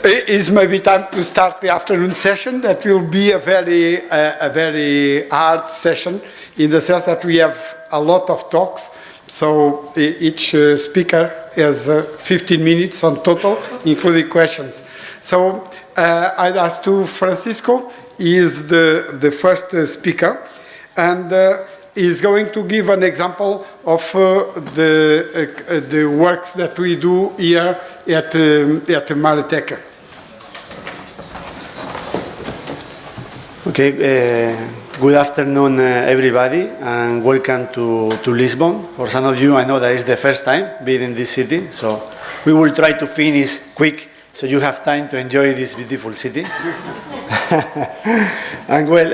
It's maybe time to start the afternoon session. That will be a very hard session in the sense that we have a lot of talks. So each speaker has 15 minutes on total, including questions. So I'd ask to Francisco. He is the first speaker, and is going to give an example of the works that we do here at Maritech. Okay, good afternoon everybody, and welcome to Lisbon. For some of you, I know that it's the first time being in this city, so we will try to finish quick so you have time to enjoy this beautiful city. And well,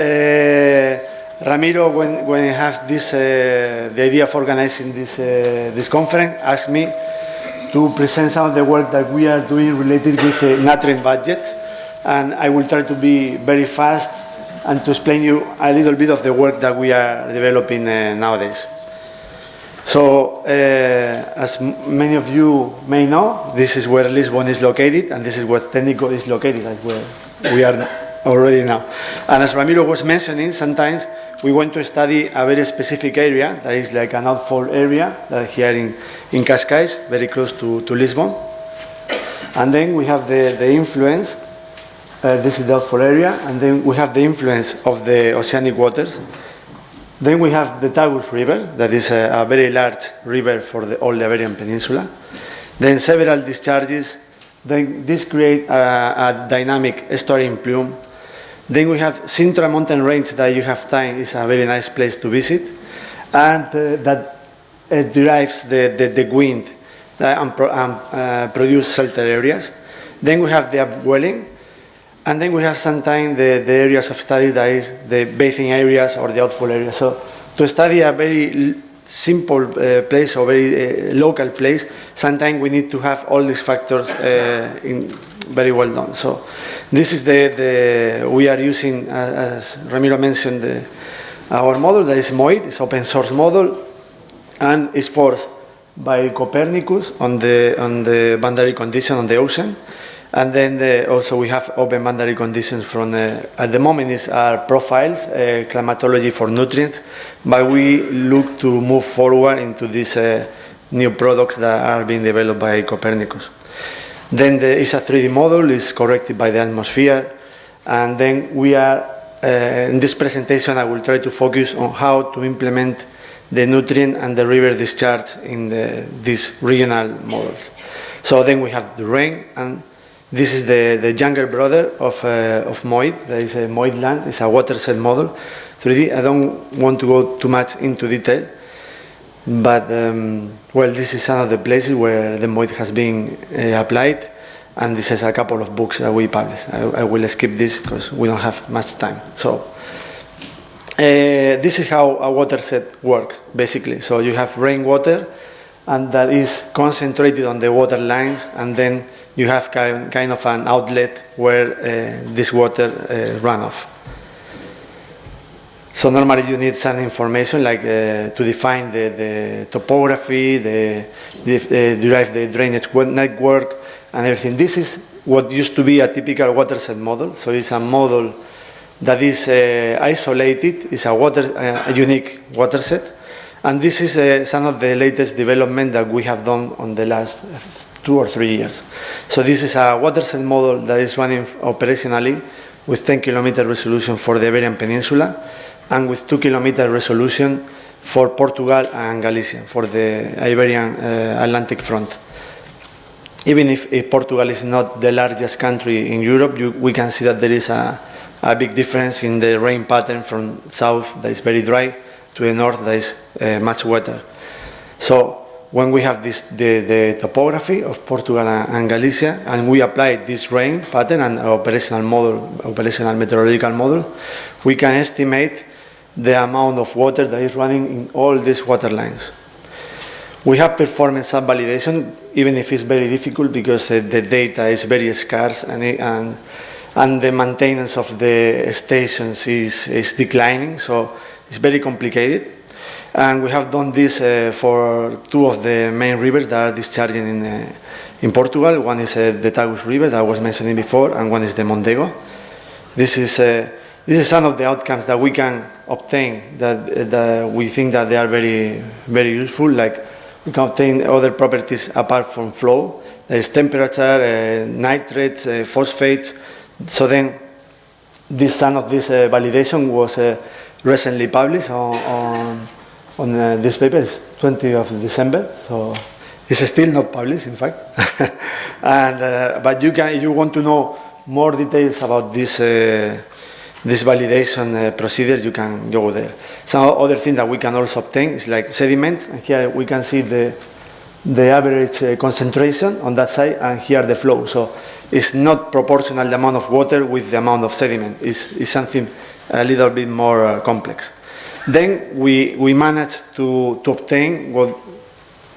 Ramiro, when I have this, the idea of organizing this conference, asked me to present some of the work that we are doing related with nutrient budgets, and I will try to be very fast and to explain you a little bit of the work that we are developing nowadays. So, as many of you may know, this is where Lisbon is located, and this is where Técnico is located, like where we are already now. And as Ramiro was mentioning, sometimes we want to study a very specific area that is like an outfall area that here in Cascais, very close to Lisbon. And then we have the influence. This is the outfall area, and then we have the influence of the oceanic waters. Then we have the TAGUS River, that is a very large river for all the Iberian Peninsula. Then several discharges. Then this creates a dynamic estuarine plume. Then we have Sintra mountain range that you have time is a very nice place to visit, and that derives the wind and produce shelter areas. Then we have the upwelling. And then we have sometimes the areas of study that is the bathing areas or the outfall areas. So to study a very simple place or very local place, sometimes we need to have all these factors very well done. So this is we are using, as Ramiro mentioned, our model that is MOHID, it's open source model, and is forced by Copernicus on the boundary condition on the ocean. And then also we have open boundary conditions from, at the moment is our profiles, climatology for nutrients, but we look to move forward into these new products that are being developed by Copernicus. Then it's a 3D model, is corrected by the atmosphere, and then we are, in this presentation I will try to focus on how to implement the nutrient and the river discharge in these regional models. So then we have the rain, and this is the younger brother of MOHID. There is a MOHID land. It's a watershed model, 3D. I don't want to go too much into detail, but well, this is some of the places where the MOHID has been applied, and this is a couple of books that we published. I will skip this because we don't have much time. So this is how a watershed works, basically. So you have rainwater, and that is concentrated on the water lines, and then you have kind of an outlet where this water run off. So normally you need some information like to define the topography, derive the drainage network and everything. This is what used to be a typical watershed model. So it's a model that is isolated, it's a unique watershed. And this is some of the latest development that we have done on the last 2 or 3 years. So this is a watershed model that is running operationally with 10-kilometer resolution for the Iberian Peninsula and with 2-kilometer resolution for Portugal and Galicia, for the Iberian Atlantic front. Even if Portugal is not the largest country in Europe, we can see that there is a big difference in the rain pattern from south that is very dry to the north that is much wetter. So when we have the topography of Portugal and Galicia, and we apply this rain pattern and operational meteorological model, we can estimate the amount of water that is running in all these water lines. We have performed some validation, even if it's very difficult because the data is very scarce and the maintenance of the stations is declining, so it's very complicated. And we have done this for two of the main rivers that are discharging in Portugal. One is the TAGUS River that I was mentioning before, and one is the Mondego. This is some of the outcomes that we can obtain that we think that they are very, very useful. Like we can obtain other properties apart from flow. There is temperature, nitrates, phosphates. So then some of this validation was recently published on this paper, it's 20th of December. So it's still not published, in fact. But if you want to know more details about this validation procedure, you can go there. Some other thing that we can also obtain is like sediments, and here we can see the average concentration on that side, and here the flow. So it's not proportional the amount of water with the amount of sediment. It's something a little bit more complex. Then we managed to obtain what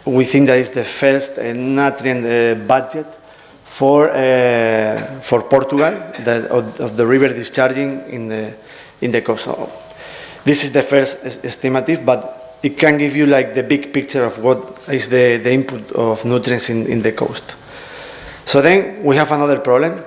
we think that is the first nutrient budget for Portugal of the river discharging in the coast. So this is the first estimative, but it can give you like the big picture of what is the input of nutrients in the coast. So then we have another problem,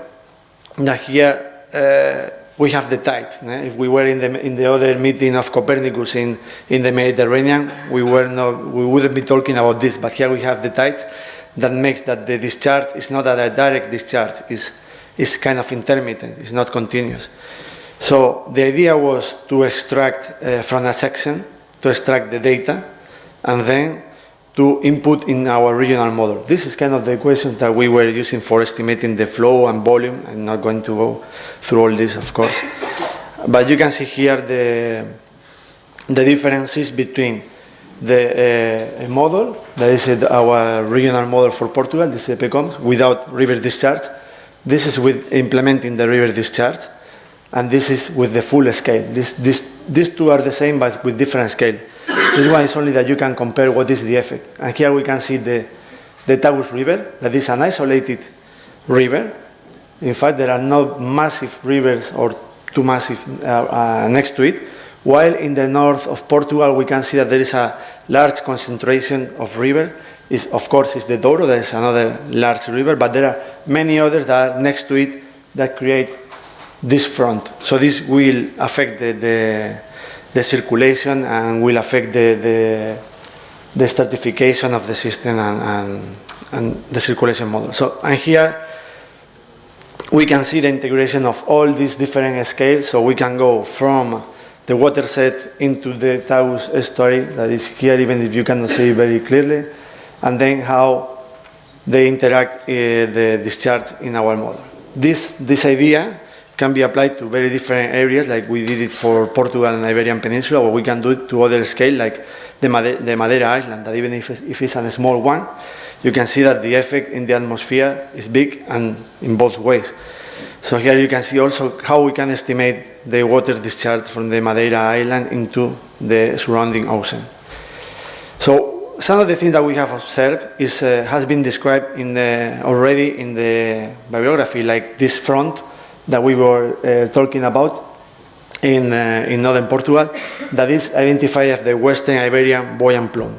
that here we have the tides. If we were in the other meeting of Copernicus in the Mediterranean, we wouldn't be talking about this, but here we have the tides that makes that the discharge is not a direct discharge, it's kind of intermittent, it's not continuous. So the idea was to extract from a section, to extract the data, and then to input in our regional model. This is kind of the equation that we were using for estimating the flow and volume. I'm not going to go through all this, of course. But you can see here the differences between the model, that is our regional model for Portugal, this is EPCOMS, without river discharge. This is with implementing the river discharge, and this is with the full scale. These two are the same, but with different scale. This one is only that you can compare what is the effect. And here we can see the TAGUS River, that is an isolated river. In fact, there are no massive rivers or too massive next to it. While in the north of Portugal, we can see that there is a large concentration of river. Of course, it's the Douro, that is another large river, but there are many others that are next to it that create this front. So this will affect the circulation and will affect the stratification of the system and the circulation model. So, and here we can see the integration of all these different scales. So we can go from the watershed into the TAGUS estuary, that is here, even if you cannot see it very clearly, and then how they interact the discharge in our model. This idea can be applied to very different areas, like we did it for Portugal and Iberian Peninsula, or we can do it to other scale, like the Madeira Island, that even if it's a small one, you can see that the effect in the atmosphere is big and in both ways. So here you can see also how we can estimate the water discharge from the Madeira Island into the surrounding ocean. So some of the things that we have observed has been described already in the bibliography, like this front that we were talking about in northern Portugal, that is identified as the Western Iberian buoyant plume.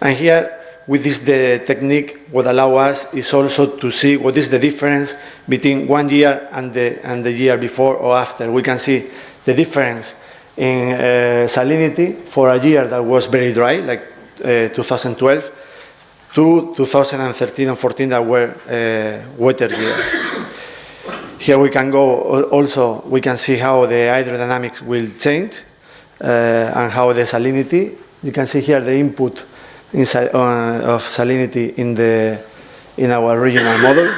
And here, with this, the technique what allow us is also to see what is the difference between 1 year and the year before or after. We can see the difference in salinity for a year that was very dry, like 2012, to 2013 and 14 that were wetter years. Here we can go also, we can see how the hydrodynamics will change and how the salinity, you can see here the input of salinity in our regional model.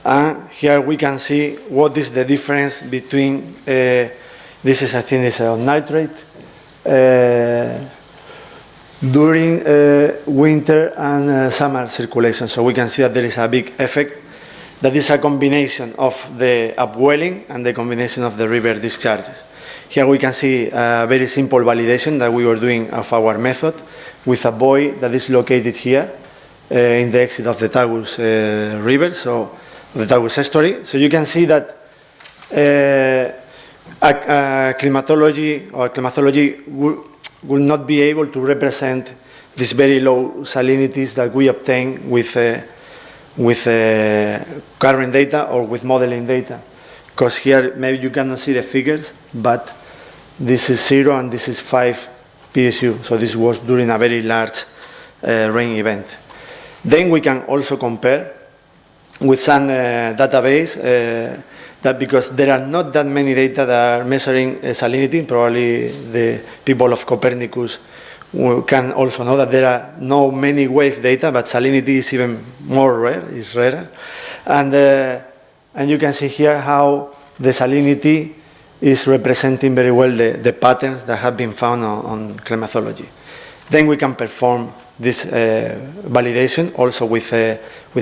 And here we can see what is the difference between, this is, I think, this is nitrate, during winter and summer circulation. So we can see that there is a big effect. That is a combination of the upwelling and the combination of the river discharges. Here we can see a very simple validation that we were doing of our method with a buoy that is located here in the exit of the TAGUS river, so the TAGUS estuary. So you can see that climatology will not be able to represent these very low salinities that we obtain with current data or with modeling data. Because here maybe you cannot see the figures, but this is 0 and this is 5 PSU. So this was during a very large rain event. Then we can also compare with some database that because there are not that many data that are measuring salinity, probably the people of Copernicus can also know that there are no many wave data, but salinity is even more rare, is rarer. And you can see here how the salinity is representing very well the patterns that have been found on climatology. Then we can perform this validation also with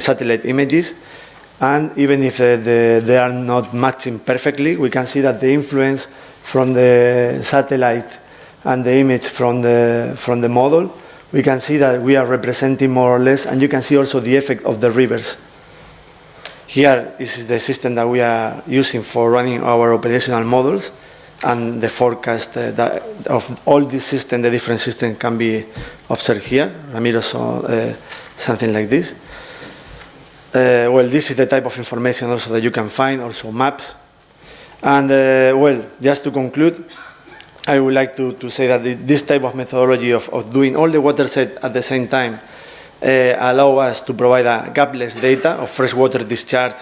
satellite images. And even if they are not matching perfectly, we can see that the influence from the satellite and the image from the model, we can see that we are representing more or less, and you can see also the effect of the rivers. Here, this is the system that we are using for running our operational models, and the forecast of all these systems, the different systems can be observed here. Ramiro saw something like this. Well, this is the type of information also that you can find, also maps. And well, just to conclude, I would like to say that this type of methodology of doing all the watershed at the same time allow us to provide a gapless data of freshwater discharge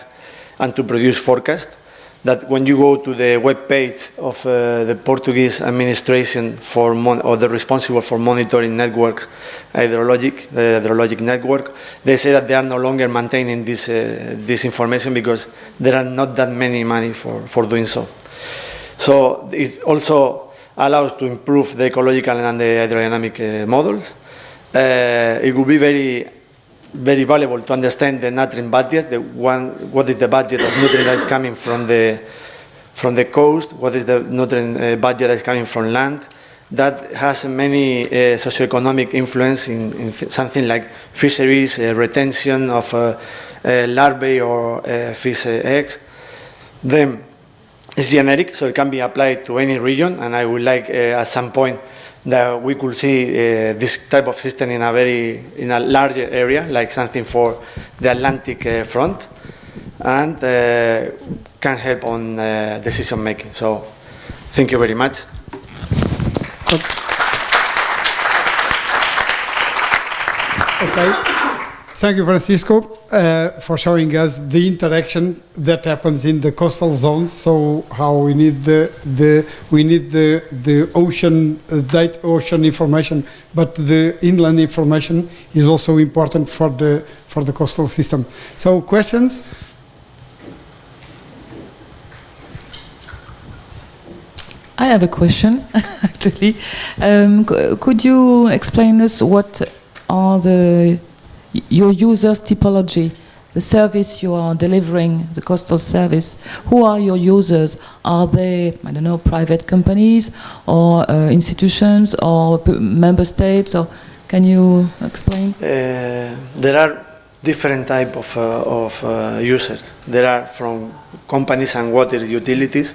and to produce forecast. That when you go to the web page of the Portuguese administration or the responsible for monitoring networks, the hydrologic network, they say that they are no longer maintaining this information because there are not that many money for doing so. So it also allows to improve the ecological and the hydrodynamic models. It would be very valuable to understand the nutrient budget, what is the budget of nutrient that is coming from the coast, what is the nutrient budget that is coming from land. That has many socioeconomic influence in something like fisheries, retention of larvae or fish eggs. Then it's generic, so it can be applied to any region, and I would like at some point that we could see this type of system in a larger area, like something for the Atlantic front, and can help on decision making. So, thank you very much. Okay. Thank you, Francisco, for showing us the interaction that happens in the coastal zones. So how we need the ocean information, but the inland information is also important for the coastal system. So questions? I have a question, actually. Could you explain us what are your users' typology, the service you are delivering, the coastal service? Who are your users? Are they, I don't know, private companies or institutions or member states? Or can you explain? There are different types of users. There are from companies and water utilities.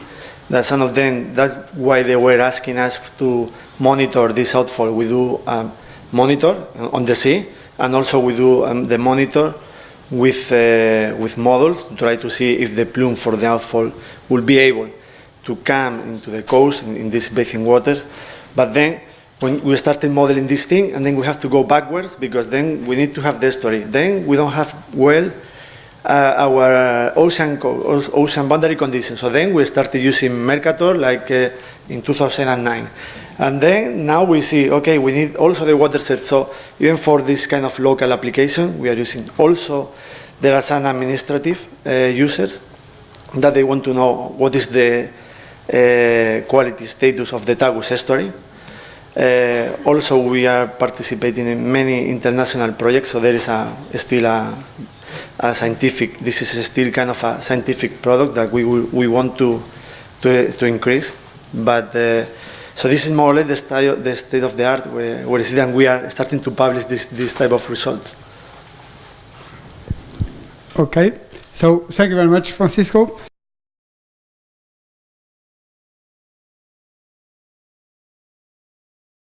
That some of them, that's why they were asking us to monitor this outfall. We do monitor on the sea, and also we do the monitor with models to try to see if the plume for the outfall will be able to come into the coast in this basin waters. But then when we started modeling this thing, and then we have to go backwards because then we need to have the estuary. Then we don't have our ocean boundary conditions. So then we started using Mercator like in 2009. And then now we see, okay, we need also the watershed. So even for this kind of local application, we are using also, there are some administrative users that they want to know what is the quality status of the TAGUS estuary. Also, we are participating in many international projects, so there is still a scientific, this is still kind of a scientific product that we want to increase. But so this is more or less the state of the art where it is, and we are starting to publish this type of results. Okay, so thank you very much, Francisco.